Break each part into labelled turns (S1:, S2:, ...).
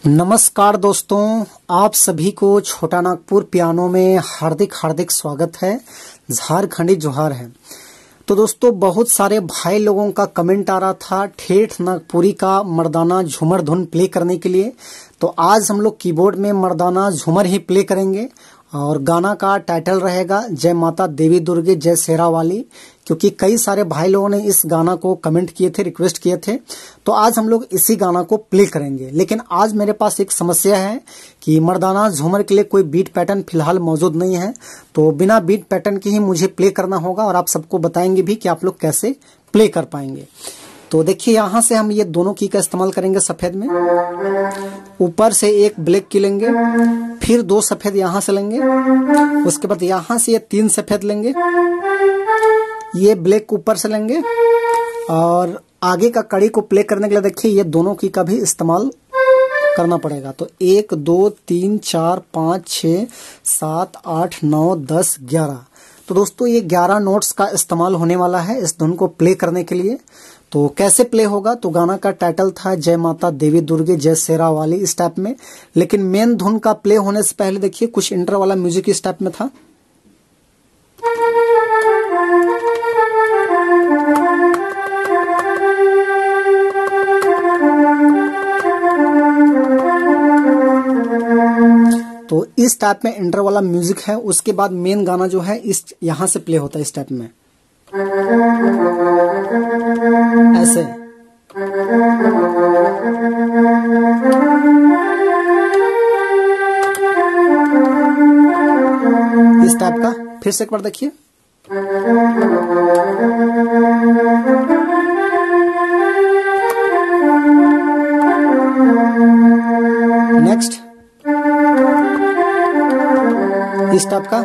S1: नमस्कार दोस्तों, आप सभी को छोटा नागपुर पियानो में हार्दिक हार्दिक स्वागत है। झारखंडी जोहार है। तो दोस्तों, बहुत सारे भाई लोगों का कमेंट आ रहा था ठेठ नागपुरी का मर्दाना झूमर धुन प्ले करने के लिए। तो आज हम लोग कीबोर्ड में मर्दाना झूमर ही प्ले करेंगे और गाना का टाइटल रहेगा जय माता देवी दुर्गे जय शेरा वाली, क्योंकि कई सारे भाई लोगों ने इस गाना को कमेंट किए थे, रिक्वेस्ट किए थे। तो आज हम लोग इसी गाना को प्ले करेंगे। लेकिन आज मेरे पास एक समस्या है कि मर्दाना झूमर के लिए कोई बीट पैटर्न फिलहाल मौजूद नहीं है, तो बिना बीट पैटर्न के ही मुझे प्ले करना होगा और आप सबको बताएंगे भी कि आप लोग कैसे प्ले कर पाएंगे। तो देखिए, यहाँ से हम ये दोनों की का इस्तेमाल करेंगे। सफेद में ऊपर से एक ब्लैक की लेंगे, फिर दो सफेद यहाँ से लेंगे, उसके बाद यहाँ से ये तीन सफेद लेंगे, ये ब्लैक ऊपर से लेंगे और आगे का कड़ी को प्ले करने के लिए देखिए ये दोनों की का भी इस्तेमाल करना पड़ेगा। तो 1 2 3 4 5 6 7 8 9 10 11। तो दोस्तों, ये 11 नोट्स का इस्तेमाल होने वाला है इस धुन को प्ले करने के लिए। तो कैसे प्ले होगा, तो गाना का टाइटल था जय माता देवी दुर्गे जय शेरा वाली इस टाइप में। लेकिन मेन धुन का प्ले होने से पहले देखिए कुछ इंटर वाला म्यूजिक इस टाइप में था। तो इस टाइप में इंटर वाला म्यूजिक है। उसके बाद मेन गाना जो है इस यहां से प्ले होता है इस टाइप में, ऐसे। इस टाइप का फिर से एक बार देखिए। नेक्स्ट इस टाइप का।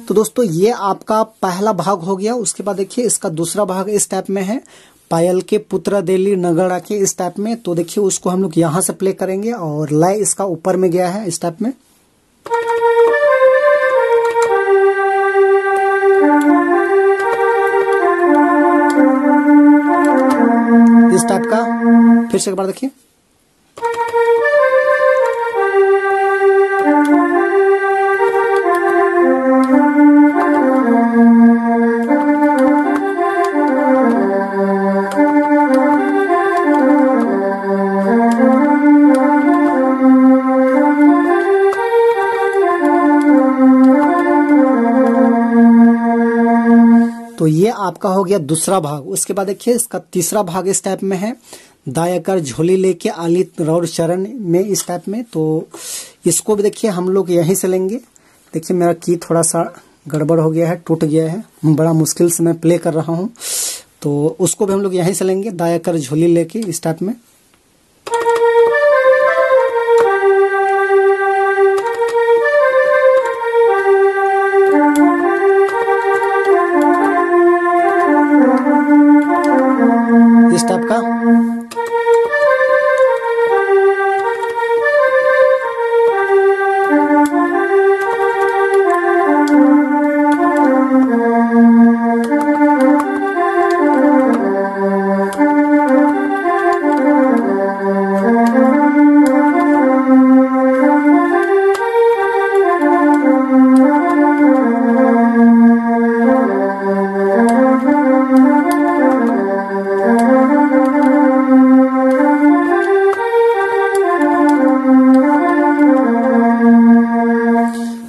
S1: तो दोस्तों, ये आपका पहला भाग हो गया। उसके बाद देखिए इसका दूसरा भाग इस टाइप में है, पायल के पुत्र देली नगड़ा के इस टाइप में। तो देखिए उसको हम लोग यहां से प्ले करेंगे और लय इसका ऊपर में गया है इस टाइप में। इस टाइप का फिर से एक बार देखिए। तो ये आपका हो गया दूसरा भाग। उसके बाद देखिए इसका तीसरा भाग इस टाइप में है, दायाकर झोली लेके आली रौर चरण में इस टाइप में। तो इसको भी देखिए हम लोग यहीं से लेंगे। देखिए मेरा की थोड़ा सा गड़बड़ हो गया है, टूट गया है, बड़ा मुश्किल से मैं प्ले कर रहा हूँ। तो उसको भी हम लोग यहीं से लेंगे, दायाकर झोली लेके इस टाइप में। इस टाइप का।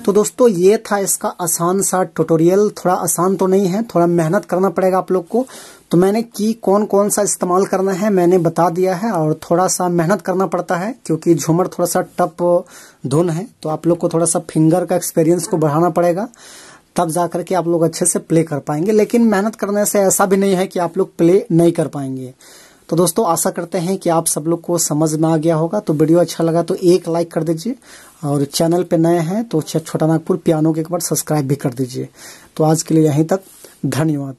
S1: तो दोस्तों, ये था इसका आसान सा ट्यूटोरियल। थोड़ा आसान तो नहीं है, थोड़ा मेहनत करना पड़ेगा आप लोग को। तो मैंने की कौन कौन सा इस्तेमाल करना है मैंने बता दिया है, और थोड़ा सा मेहनत करना पड़ता है क्योंकि झूमर थोड़ा सा टफ धुन है। तो आप लोग को थोड़ा सा फिंगर का एक्सपीरियंस को बढ़ाना पड़ेगा, तब जाकर के आप लोग अच्छे से प्ले कर पाएंगे। लेकिन मेहनत करने से ऐसा भी नहीं है कि आप लोग प्ले नहीं कर पाएंगे। तो दोस्तों आशा करते हैं कि आप सब लोग को समझ में आ गया होगा। तो वीडियो अच्छा लगा तो एक लाइक कर दीजिए, और चैनल पे नए हैं तो छोटा नागपुर पियानो के एक बार सब्सक्राइब भी कर दीजिए। तो आज के लिए यहीं तक, धन्यवाद।